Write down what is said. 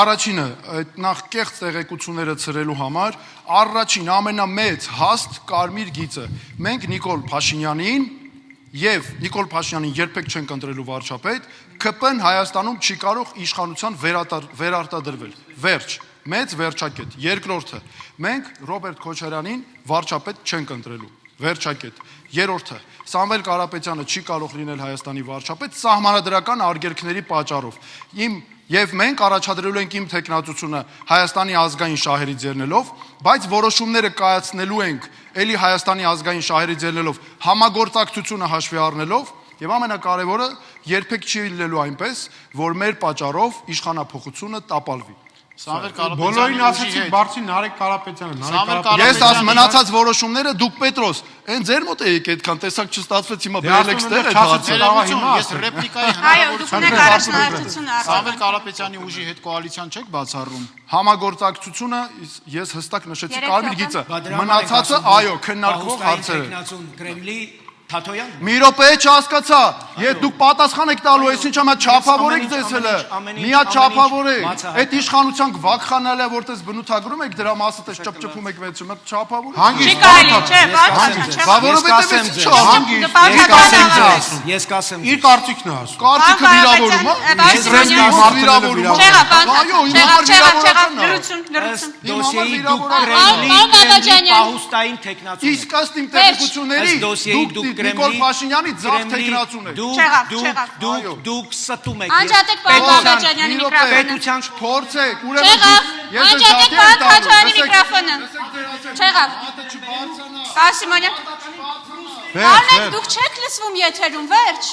Առաջինը, այդ նախ կեղծ տեղեկությունները ցրելու համար, առաջին ամենամեծ հաստ կարմիր գիծը։ Մենք Նիկոլ Փաշինյանին եւ Նիկոլ Փաշինյանին երբեք չենք ընտրելու վարչապետ, ԿՊ-ն Հայաստանում չի կարող իշխանության վերարտադրվել։ Վերջ, մեծ վերջակետ։ Երկրորդը, մենք Ռոբերտ Քոչարյանին վարչապետ չենք ընտրելու։ Վերջակետ։ Երրորդը, Սամվել Կարապետյանը չի կարող լինել Հայաստանի վարչապետ սահմանադրական արգելքների պատճառով։ Եվ մենք առաջադրելու ենք իմ թեկնածությունը Հայաստանի ազգային շահերից ելնելով, բայց որոշումները կայացնելու ենք էլի Հայաստանի ազգային շահերից ելնելով համագործակցությունը հաշվի առնելով, եւ ամենակարևորը երբեք չի լինելու այնպես, որ մեր պատճառով իշխանափոխությունը տապալվի։ Բոլորին ասացիք բարձի Նարեկ Կարապետյանը։ Ես ասում մնացած որոշումները դուք Պետրոս, այն ձեր մոտ եք այդքան տեսակ չստացվեց հիմա բերելեք ստեղ եք հարցել։ Ես ռեպլիկայի հնարավորություն Սամվել Կարապետյանի ուժի հետ կոալիցիան չեք բացառում։ Համագործակցությունը ես հստակ նշեցի կարմիր գիծը։ Մնացածը այո, քննարկվող հարցերը։ Մի րոպե չհասկացա, եթե դուք պատասխան եք տալու, այս ինչա՞ չափավոր եք ձեզ հələ։ Միա չափավոր եք։ Այդ իշխանության վակխանալը որտես բնութագրում եք դրա մասը տես ճպճպում եք վերցում, այդ չափավոր։ Չի կարելի, չէ, որովհետև ես կասեմ։ Իր կարծիքն է ասում։ Կարծիքը վիրավորում, իսկ ըստ իմ տեղեկությունների դուք Նիկոլ Փաշինյանի ձախ թեկնածուն եք։ Դուք ստում եք։ Անջատեք պարոն Բաբաջանյանի միկրոֆոնը։ Փորձեք, Անջատեք պարոն Քոչարյանի միկրոֆոնը։ Չեղավ։ Կասիմոնյան։ Արնեք, դուք չեք լսվում եթերում, վերջ։